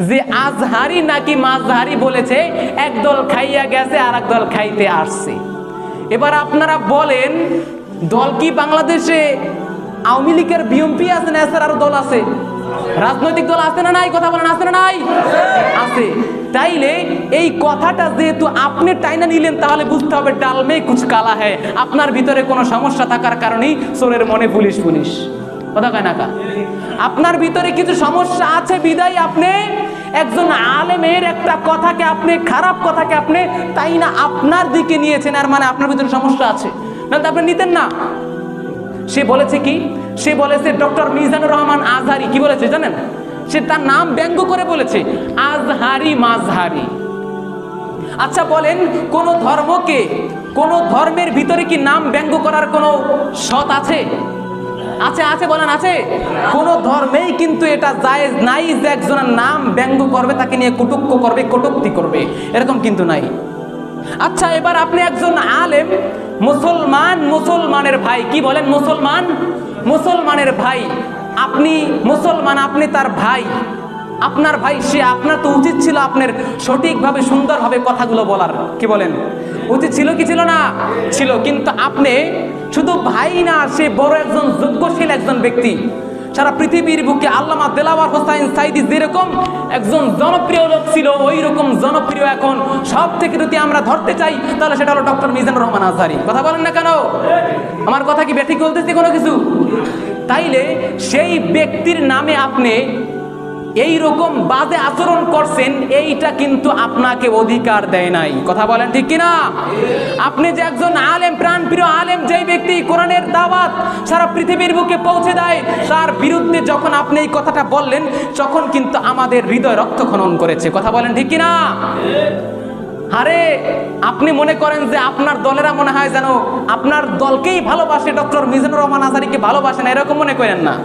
যে আজহারি নাকি মাঝহারি বলেছে একদল খাইয়া গেছে আর এক দল খাইতে আসছে। এবার আপনারা বলেন, দল কি বাংলাদেশে আওয়ামী লীগের বিএনপি আছে না এছাড়া আরো দল আছে? রাজনৈতিক দল আছে না নাই? কথা বলেন, আছে না নাই? আছে। তাইলে এই কথাটা যেহেতু আপনি টাইনা নিলেন, তাহলে বুঝতে হবে ডাল মে কুছ কালা হ্যায়। আপনার ভিতরে কোনো সমস্যা থাকার কারণেই চোরের মনে পুলিশ পুলিশ। কথা কয় না কা? আপনার ভিতরে কিছু সমস্যা আছে বিদায় আপনি একজন আলেমের একটা কথাকে, আপনি খারাপ কথাকে আপনি তাই না আপনার দিকে নিয়েছেন, আর মানে আপনার ভিতরে সমস্যা আছে, না তো আপনি নিতেন না। সে বলেছে কি? সে বলেছে ডক্টর মিজানুর রহমান আজহারি। কি বলেছে জানেন? সে তার নাম ব্যঙ্গ করে বলেছে আজহারি মাঝহারি। আচ্ছা বলেন, কোন ধর্মকে, কোন ধর্মের ভিতরে কি নাম ব্যঙ্গ করার কোন সৎ আছে? আছে? আছে বলেন, আছে? কোন ধর্মেই কিন্তু এটা জায়েজ নাই যে একজনের নাম ব্যঙ্গ করবে, তাকে নিয়ে কটুক্য করবে, কটূক্তি করবে, এরকম কিন্তু নাই। আচ্ছা এবার আপনি একজন আলেম, মুসলমান, মুসলমানের ভাই। কি বলেন? মুসলমান, মুসলমানের ভাই। আপনি মুসলমান, আপনি তার ভাই, আপনার ভাই সে, আপনার তো উচিত ছিল আপনার সঠিকভাবে সুন্দরভাবে কথাগুলো বলার। কি বলেন? উচিত ছিল কি ছিল না? ছিল। কিন্তু আপনি শুধু ভাই না, সে বড় একজন যোগ্যশীল একজন ব্যক্তি। সারা পৃথিবীর বুকে আল্লামা দেলাওয়ার হোসাইন সাইদি যেরকম একজন জনপ্রিয় লোক ছিল, ওই রকম জনপ্রিয় এখন সব থেকে যদি আমরা ধরতে চাই, তাহলে সেটা হলো ডক্টর মিজানুর রহমান আজহারি। কথা বলেন না কেন? আমার কথা কি বেঠিক বলতেছি কোনো কিছু? তাইলে সেই ব্যক্তির নামে আপনি এই রকম বাজে আচরণ করছেন, এইটা কিন্তু আপনাকে অধিকার দেয় নাই। কথা বলেন ঠিক কিনা? আপনি যে একজন আলেম, প্রাণপ্রিয় আলেম, যেই ব্যক্তি কোরআনের দাওয়াত সারা পৃথিবীর বুকে পৌঁছে দেয়, তার বিরুদ্ধে যখন আপনি এই কথাটা বললেন, তখন কিন্তু আমাদের হৃদয় রক্তক্ষরণ করেছে। কথা বলেন ঠিক কিনা? আরে আপনি মনে করেন যে আপনার দলেরা মনে হয় যেন আপনার দলকেই ভালোবাসে, ডক্টর মিজানুর রহমান আজহারিকে ভালোবাসে না, এরকম মনে করেন না।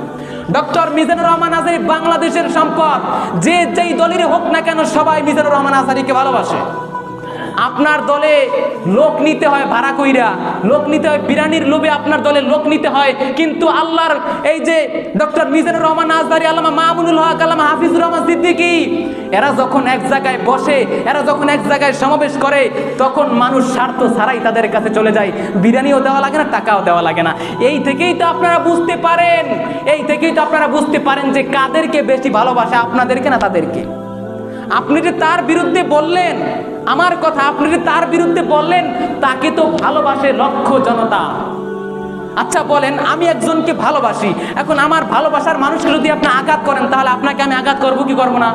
ডক্টর মিজানুর রহমান আজহারি বাংলাদেশের সম্পদ। যে যেই দলেরই হোক না কেন, সবাই মিজানুর রহমান আজহারিকে ভালোবাসে। আপনার দলে লোক নিতে হয় ভাড়া কইরা, লোক নিতে হয় বিরানির লোভে, আপনার দলে লোক নিতে হয়। কিন্তু আল্লাহর এই যে ডক্টর মিজানুর রহমান আজহারি, আল্লামা মামুনুল হক, আল্লামা হাফিজুর রহমান সিদ্দিকী, এরা যখন এক জায়গায় বসে, এরা যখন এক জায়গায় সমাবেশ করে, তখন মানুষ স্বার্থ ছাড়াই তাদের কাছে চলে যায়। বিরিয়ানিও দেওয়া লাগে না, টাকাও দেওয়া লাগে না। এই থেকেই তো আপনারা বুঝতে পারেন, এই থেকেই তো আপনারা বুঝতে পারেন যে কাদেরকে বেশি ভালোবাসে, আপনাদেরকে না তাদেরকে। আপনি যে তার বিরুদ্ধে বললেন, আমার কথা, আপনি যে তার বিরুদ্ধে বললেন, তাকে তো ভালোবাসে লক্ষ জনতা। আচ্ছা বলেন, আমি একজনকে ভালোবাসি, এখন আমার ভালোবাসার মানুষকে যদি আপনি আঘাত করেন, তাহলে আপনাকে আমি আঘাত করবো কি করবো না?